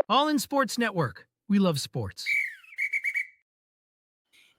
All in Sports Network. We love sports.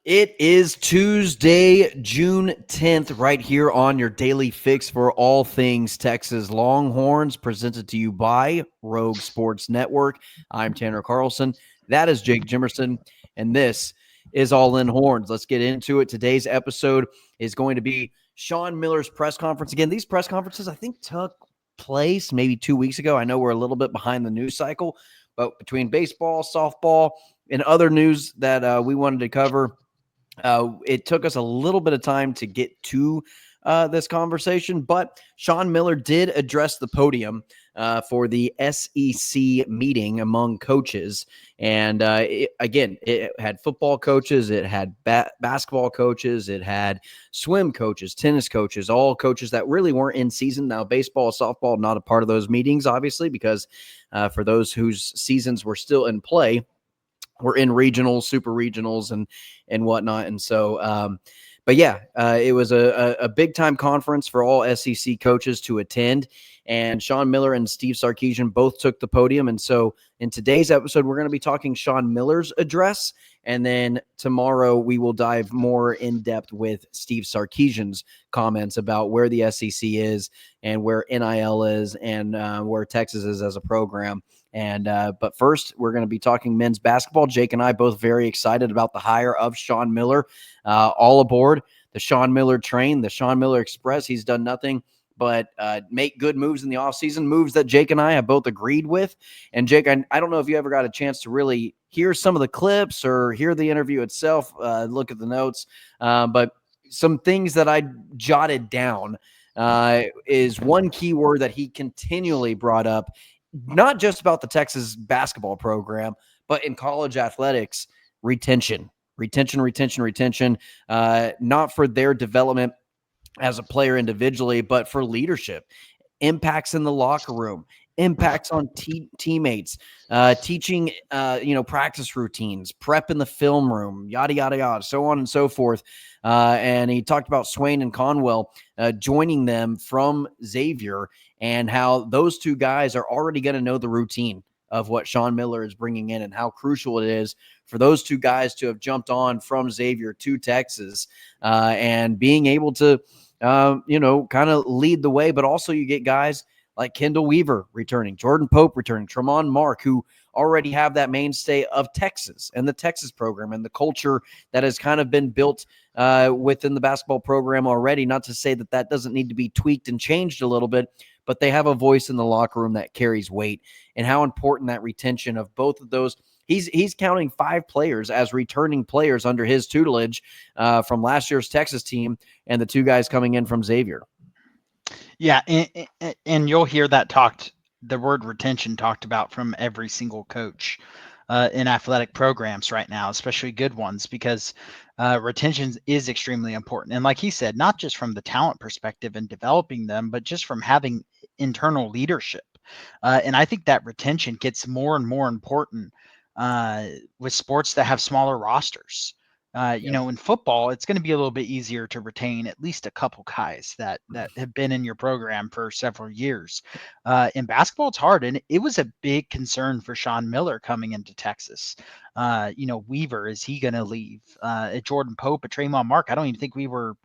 It is Tuesday, June 10th, right here on your daily fix for all things Texas Longhorns, presented to you by Rogue Sports Network. I'm Tanner Carlson. That is Jake Jimerson, and this is All In Horns. Let's get into it. Today's episode is going to be Sean Miller's press conference. Again, these press conferences, I think, took place maybe 2 weeks ago. I know we're a little bit behind the news cycle, but between baseball, softball, and other news that we wanted to cover, it took us a little bit of time to get to this conversation, but Sean Miller did address the podium for the SEC meeting among coaches. And it had football coaches, it had basketball coaches, it had swim coaches, tennis coaches, all coaches that really weren't in season. Now, baseball, softball, not a part of those meetings, obviously, because for those whose seasons were still in play, we're in regionals, super regionals, and whatnot. And so, it was a big time conference for all SEC coaches to attend. And Sean Miller and Steve Sarkisian both took the podium. And so, in today's episode, we're going to be talking Sean Miller's address. And then tomorrow, we will dive more in depth with Steve Sarkisian's comments about where the SEC is and where NIL is and where Texas is as a program. And but first, we're going to be talking men's basketball. Jake and I both very excited about the hire of Sean Miller. All aboard the Sean Miller train, the Sean Miller Express. He's done nothing but make good moves in the offseason, moves that Jake and I have both agreed with. And Jake, I don't know if you ever got a chance to really hear some of the clips or hear the interview itself, look at the notes, but some things that I jotted down is one key word that he continually brought up, not just about the Texas basketball program, but in college athletics: retention, not for their development as a player individually, but for leadership, impacts in the locker room, impacts on teammates, teaching, practice routines, prep in the film room, yada, yada, yada, so on and so forth. And he talked about Swain and Conwell joining them from Xavier, and how those two guys are already going to know the routine of what Sean Miller is bringing in, and how crucial it is for those two guys to have jumped on from Xavier to Texas and being able to, kind of lead the way. But also you get guys like Kendall Weaver returning, Jordan Pope returning, Tremont Mark, who already have that mainstay of Texas and the Texas program and the culture that has kind of been built within the basketball program already. Not to say that that doesn't need to be tweaked and changed a little bit, but they have a voice in the locker room that carries weight, and how important that retention of both of those. He's counting 5 players as returning players under his tutelage from last year's Texas team, and the 2 guys coming in from Xavier. Yeah, and you'll hear that the word retention talked about from every single coach in athletic programs right now, especially good ones, because retention is extremely important. And like he said, not just from the talent perspective and developing them, but just from having internal leadership. And I think that retention gets more and more important with sports that have smaller rosters. In football, it's going to be a little bit easier to retain at least a couple guys that have been in your program for several years. In basketball, it's hard, and it was a big concern for Sean Miller coming into Texas. Weaver, is he going to leave? Jordan Pope, Tremont Mark, I don't even think we were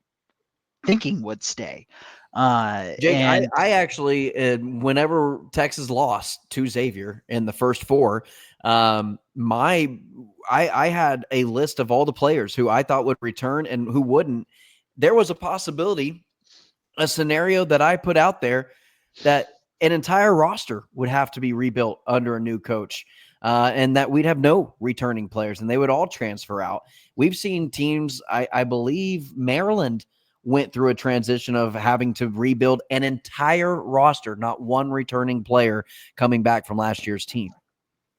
thinking would stay. Jake, I actually, whenever Texas lost to Xavier in the first 4, I had a list of all the players who I thought would return and who wouldn't. There was a possibility, a scenario that I put out there, that an entire roster would have to be rebuilt under a new coach, and that we'd have no returning players and they would all transfer out. We've seen teams, I believe Maryland went through a transition of having to rebuild an entire roster, not one returning player coming back from last year's team.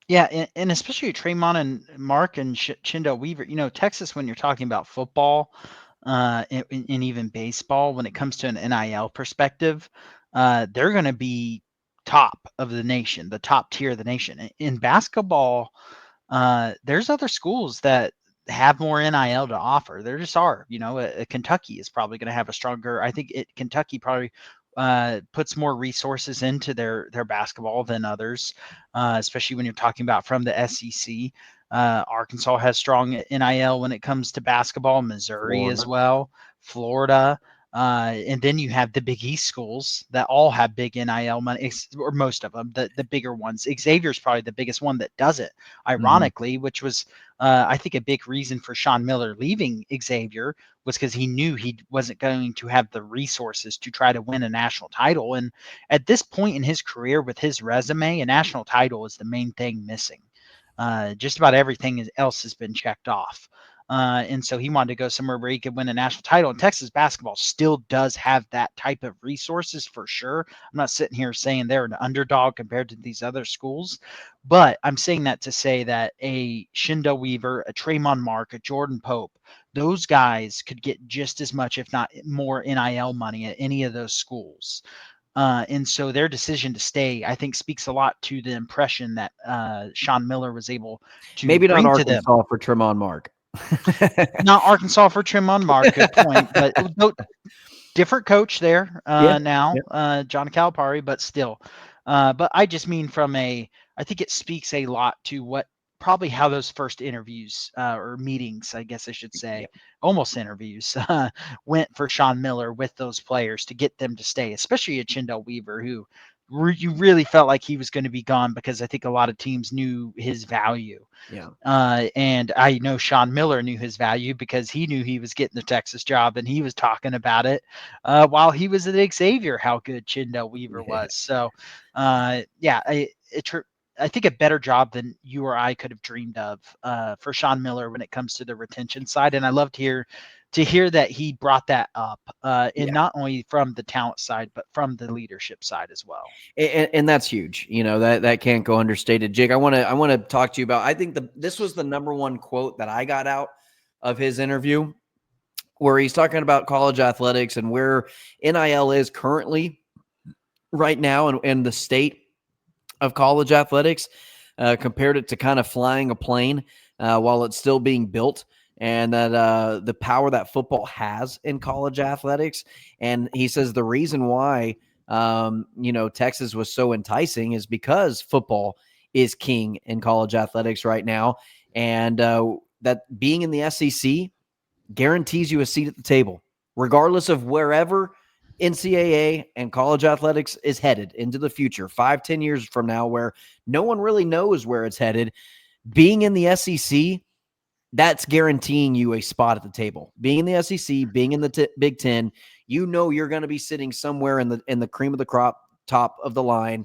Yeah, and especially Tremont and Mark and Chindo Weaver. Texas, when you're talking about football and even baseball, when it comes to an NIL perspective, they're going to be top of the nation, the top tier of the nation. In basketball, there's other schools that have more NIL to offer. There just are. Kentucky is probably going to have a stronger. I think Kentucky probably puts more resources into their basketball than others, especially when you're talking about from the SEC. Arkansas has strong NIL when it comes to basketball. Missouri as Florida. well, Florida, and then you have the Big East schools that all have big NIL money, or most of them, the bigger ones. Xavier's probably the biggest one that does it, Mhm. ironically, which was I think a big reason for Sean Miller leaving Xavier was because he knew he wasn't going to have the resources to try to win a national title. And at this point in his career, with his resume, a national title is the main thing missing. Just about everything else has been checked off. And so he wanted to go somewhere where he could win a national title. And Texas basketball still does have that type of resources for sure. I'm not sitting here saying they're an underdog compared to these other schools, but I'm saying that to say that a Shindo Weaver, a Traymon Mark, a Jordan Pope, those guys could get just as much, if not more, NIL money at any of those schools. And so their decision to stay, I think, speaks a lot to the impression that Sean Miller was able to Maybe not bring to them. Arkansas for Tremont Mark. Not Arkansas for Tremont Mark, good point, but different coach there Yeah, now, yeah, John Calipari, but still. But I just mean I think it speaks a lot to what probably how those first interviews or meetings, I guess I should yeah. say, almost interviews, went for Sean Miller with those players to get them to stay, especially a Chindel Weaver, who you really felt like he was going to be gone because I think a lot of teams knew his value. Yeah. And I know Sean Miller knew his value because he knew he was getting the Texas job and he was talking about it while he was at Xavier, how good Chindel Weaver Yeah. was. So, yeah, I think a better job than you or I could have dreamed of for Sean Miller when it comes to the retention side. And I love to hear that he brought that up, and Yeah. not only from the talent side, but from the leadership side as well. And that's huge. You know, that can't go understated. Jake, I want to talk to you about, I think this was the number one quote that I got out of his interview, where he's talking about college athletics and where NIL is currently right now, and the state of college athletics, compared it to kind of flying a plane while it's still being built, and that the power that football has in college athletics. And he says the reason why Texas was so enticing is because football is king in college athletics right now, and that being in the SEC guarantees you a seat at the table, regardless of wherever NCAA and college athletics is headed into the future, 5-10 years from now, where no one really knows where it's headed. Being in the SEC, that's guaranteeing you a spot at the table. Being in the SEC, being in the Big Ten, you're going to be sitting somewhere in the cream of the crop, top of the line,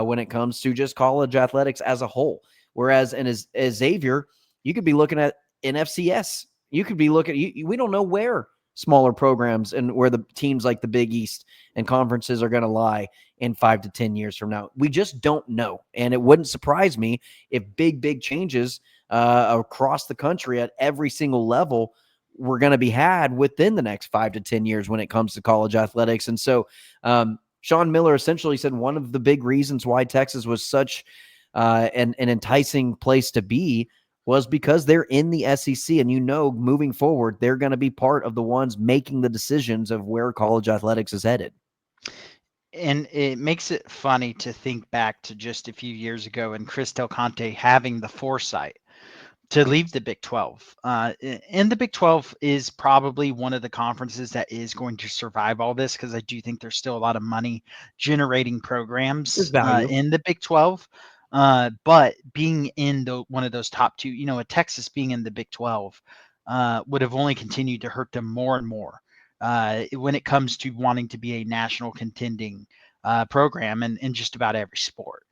when it comes to just college athletics as a whole. Whereas as Xavier, you could be looking at an FCS. You could be looking. We don't know where smaller programs and where the teams like the Big East and conferences are going to lie in 5 to 10 years from now. We just don't know, and it wouldn't surprise me if big changes across the country at every single level were going to be had within the next 5 to 10 years when it comes to college athletics. And so Sean Miller essentially said one of the big reasons why Texas was such an enticing place to be was because they're in the SEC, and moving forward, they're going to be part of the ones making the decisions of where college athletics is headed. And it makes it funny to think back to just a few years ago and Chris Del Conte having the foresight to leave the Big 12. And the Big 12 is probably one of the conferences that is going to survive all this because I do think there's still a lot of money generating There's programs value. in the Big 12. But being in one of those top two, a Texas being in the Big 12 would have only continued to hurt them more and more when it comes to wanting to be a national contending program in just about every sport.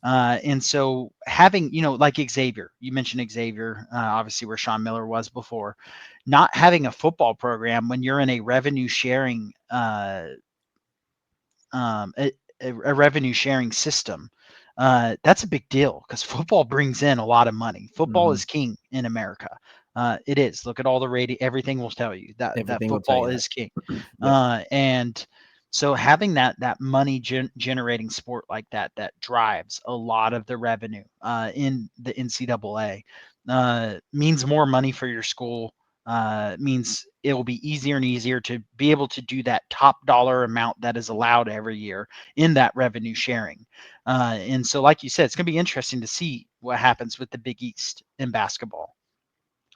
And so having, like Xavier, you mentioned Xavier, obviously where Sean Miller was before, not having a football program when you're in a revenue sharing, um, a, a revenue sharing system, that's a big deal because football brings in a lot of money. Football Mm-hmm. is king in America. It is. Look at all the rating. Everything will tell you that Everything will tell football you is king. that. Yep. And so having that money generating sport like that drives a lot of the revenue in the NCAA means more money for your school. means it will be easier and easier to be able to do that top dollar amount that is allowed every year in that revenue sharing. And so, like you said, it's going to be interesting to see what happens with the Big East in basketball,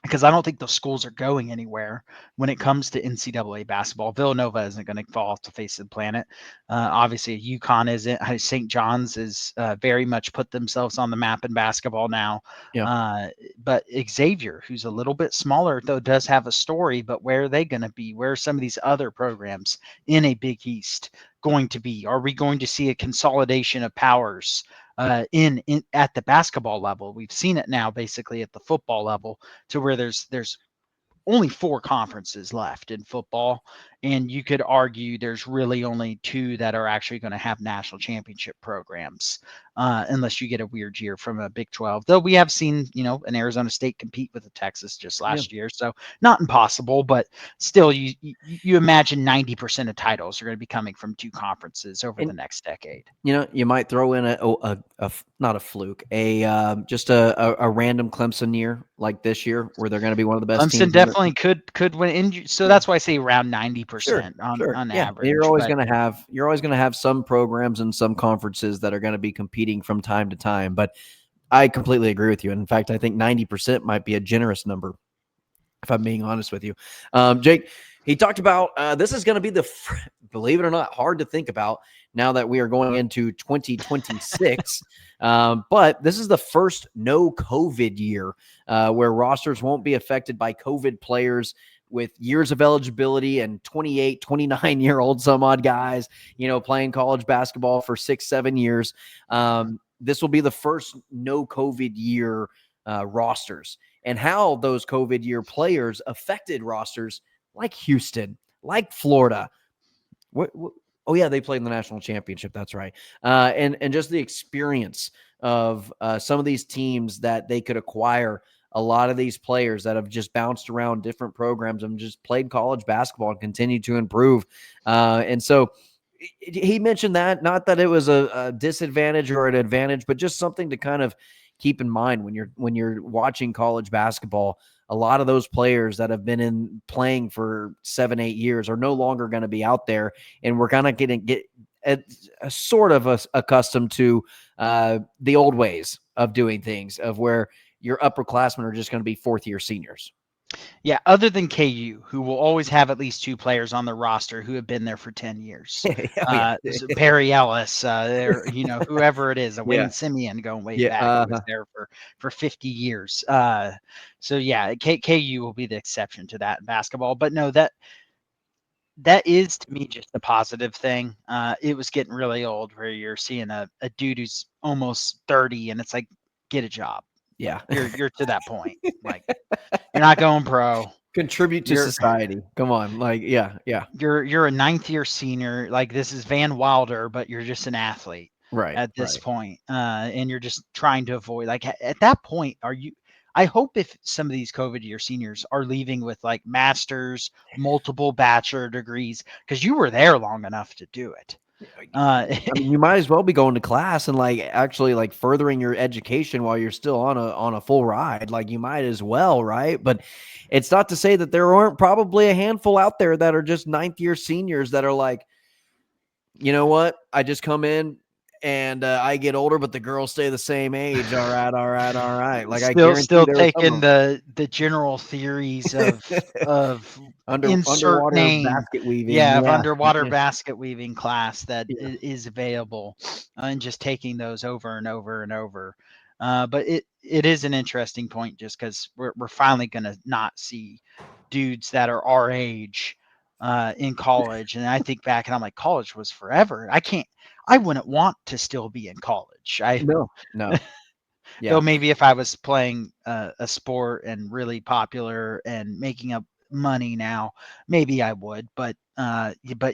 because I don't think those schools are going anywhere when it comes to NCAA basketball. Villanova isn't going to fall off the face of the planet. Obviously, UConn isn't. St. John's is very much put themselves on the map in basketball now. Yeah. But Xavier, who's a little bit smaller, though, does have a story. But where are they going to be? Where are some of these other programs in a Big East going to be? Are we going to see a consolidation of powers in at the basketball level? We've seen it now, basically at the football level, to where there's only 4 conferences left in football, and you could argue there's really only 2 that are actually going to have national championship programs, unless you get a weird year from a Big 12. Though we have seen, an Arizona State compete with a Texas just Yeah. last year, so not impossible, but still, you imagine 90% of titles are going to be coming from 2 conferences over the next decade. You might throw in not a fluke, just a random Clemson year like this year where they're going to be one of the best Clemson teams. definitely could win. So that's why I say around 90% on Yeah, average. But you're always going to have some programs and some conferences that are going to be competing from time to time. But I completely agree with you. In fact, I think 90% might be a generous number, if I'm being honest with you. Jake, he talked about this is going to be believe it or not, hard to think about now that we are going into 2026. But this is the first no COVID year where rosters won't be affected by COVID players with years of eligibility and 28, 29-year-old some odd guys, playing college basketball for 6-7 years. This will be the first no COVID year rosters, and how those COVID year players affected rosters like Houston, like Florida. Oh yeah, they played in the national championship. That's right. And just the experience of some of these teams that they could acquire. A lot of these players that have just bounced around different programs and just played college basketball and continued to improve. And so he mentioned that, not that it was a disadvantage or an advantage, but just something to kind of keep in mind when you're watching college basketball. A lot of those players that have been playing for 7-8 years are no longer going to be out there, and we're kind of get sort of accustomed to the old ways of doing things, of where your upperclassmen are just going to be 4th-year seniors. yeah, other than KU, who will always have at least 2 players on the roster who have been there for 10 years. Perry Ellis, whoever it is, Wayne Simeon going way back, who was there for 50 years. So yeah, KU will be the exception to that in basketball. But no, that is to me just a positive thing. It was getting really old where you're seeing a dude who's almost 30 and it's like, get a job. Yeah. You're to that point. Like, you're not going pro. Contribute to society. Come on. Like, yeah. You're a 9th-year senior. Like, this is Van Wilder, but you're just an athlete at this point. And you're just trying to avoid, like, at that point, I hope if some of these COVID year seniors are leaving with like masters, multiple bachelor degrees, because you were there long enough to do it. I mean, you might as well be going to class and actually furthering your education while you're still on a full ride. Like, you might as well, right? But it's not to say that there aren't probably a handful out there that are just 9th-year seniors that are like, you know what? I just come in and I get older, but the girls stay the same age. All right. Like, I guarantee still there are some taking of them. the general theories of insert underwater name, basket weaving. of Yeah. underwater basket weaving class that Yeah. is available, and just taking those over and over and over. But it is an interesting point, just because we're finally going to not see dudes that are our age in college. And I think back and I'm like, college was forever. I wouldn't want to still be in college. No. Yeah. Though maybe if I was playing a sport and really popular and making up money now, maybe I would. But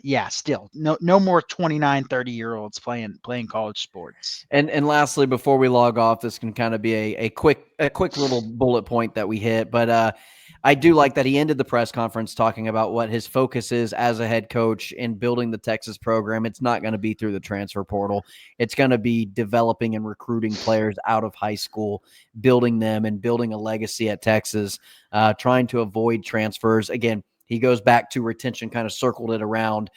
yeah, still no more 29, 30-year-olds playing college sports. And lastly, before we log off, this can kind of be a quick little bullet point that we hit. But I do like that he ended the press conference talking about what his focus is as a head coach in building the Texas program. It's not going to be through the transfer portal. It's going to be developing and recruiting players out of high school, building them and building a legacy at Texas, trying to avoid transfers. Again, he goes back to retention, kind of circled it around,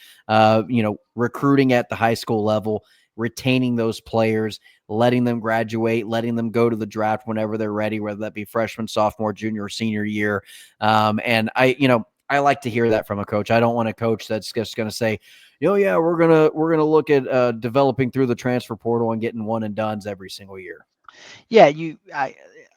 recruiting at the high school level, retaining those players, letting them graduate, letting them go to the draft whenever they're ready, whether that be freshman, sophomore, junior, or senior year. And I like to hear that from a coach. I don't want a coach that's just going to say, yeah, we're gonna look at developing through the transfer portal and getting one and dones every single year. Yeah,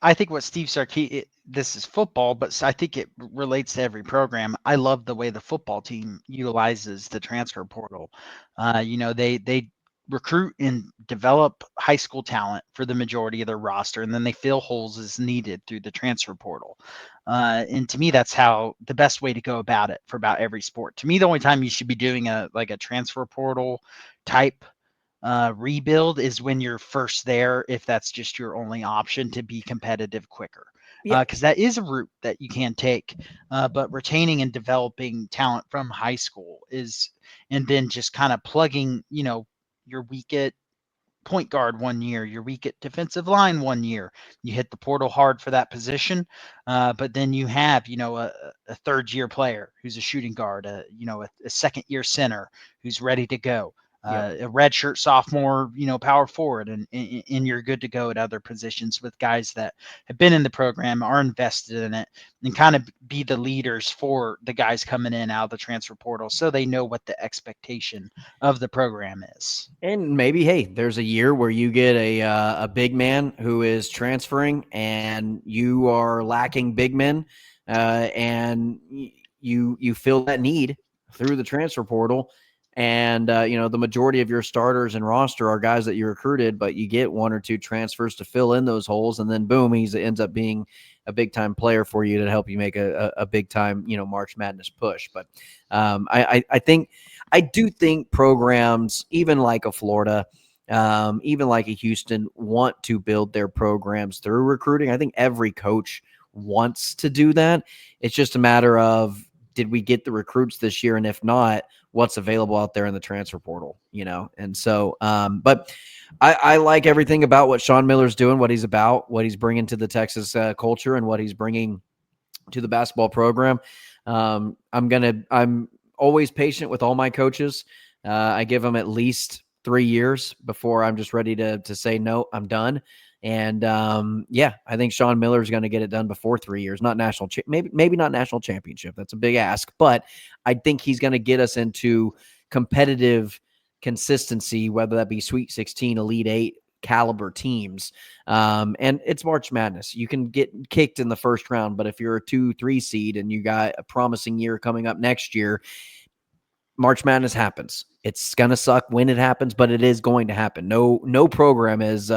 I think what Steve Sarkisian, this is football, but I think it relates to every program. I love the way the football team utilizes the transfer portal. They recruit and develop high school talent for the majority of their roster, and then they fill holes as needed through the transfer portal. And to me, that's how the best way to go about it for about every sport. To me, the only time you should be doing a transfer portal type rebuild is when you're first there, if that's just your only option to be competitive quicker. Yeah. Because that is a route that you can take. But retaining and developing talent from high school and then just kind of plugging, you're weak at point guard one year, you're weak at defensive line one year. You hit the portal hard for that position, but then you have, a third-year player who's a shooting guard, a second-year center who's ready to go. A redshirt sophomore, power forward, and you're good to go at other positions with guys that have been in the program, are invested in it, and kind of be the leaders for the guys coming in out of the transfer portal, so they know what the expectation of the program is. And maybe, hey, there's a year where you get a big man who is transferring, and you are lacking big men, and you fill that need through the transfer portal. And the majority of your starters and roster are guys that you recruited, but you get one or two transfers to fill in those holes, and then boom, he ends up being a big time player for you to help you make a big time March Madness push. But I do think programs, even like a Florida, even like a Houston, want to build their programs through recruiting. I think every coach wants to do that. It's just a matter of, did we get the recruits this year? And if not, what's available out there in the transfer portal, And so, but I like everything about what Sean Miller's doing, what he's about, what he's bringing to the Texas culture, and what he's bringing to the basketball program. I'm always patient with all my coaches. I give them at least 3 years before I'm just ready to say, no, I'm done. And I think Sean Miller is going to get it done before 3 years. Not national, maybe not national championship. That's a big ask, but I think he's going to get us into competitive consistency, whether that be Sweet 16, Elite 8 caliber teams. And it's March Madness. You can get kicked in the first round, but if you're a 2-3 seed and you got a promising year coming up next year, March Madness happens. It's gonna suck when it happens, but it is going to happen. No program is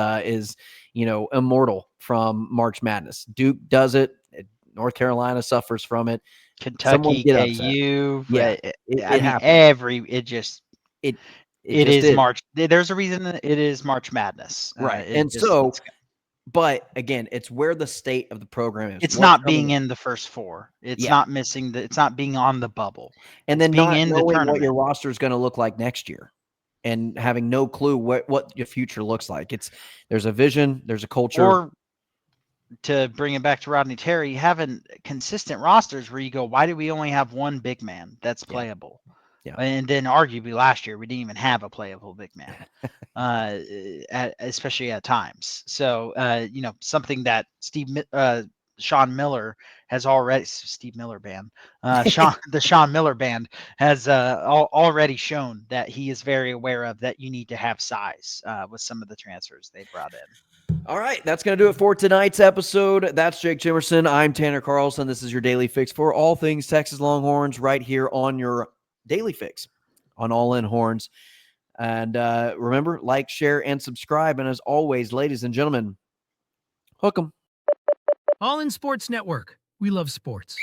immortal from March Madness. Duke does it. North Carolina suffers from it. Kentucky, KU, yeah, it happens. It It is is March. There's a reason that it is March Madness, right? But again, it's where the state of the program is. It's not being in the first four. It's not missing it's not being on the bubble. And it's then being not in the knowing tournament. what your roster is going to look like next year, and having no clue what your future looks like. There's a vision, there's a culture. Or to bring it back to Rodney Terry, having consistent rosters where you go, why do we only have one big man that's playable? Yeah. And then arguably last year we didn't even have a playable big man, especially at times. So something that Sean Miller has already Steve Miller Band, the Sean Miller Band has already shown that he is very aware of, that you need to have size with some of the transfers they brought in. All right, that's going to do it for tonight's episode. That's Jake Jimerson. I'm Tanner Carlson. This is your Daily Fix for all things Texas Longhorns right here on your Daily Fix on All In Horns. And remember, like, share, and subscribe. And as always, ladies and gentlemen, hook 'em. All in Sports Network. We love sports.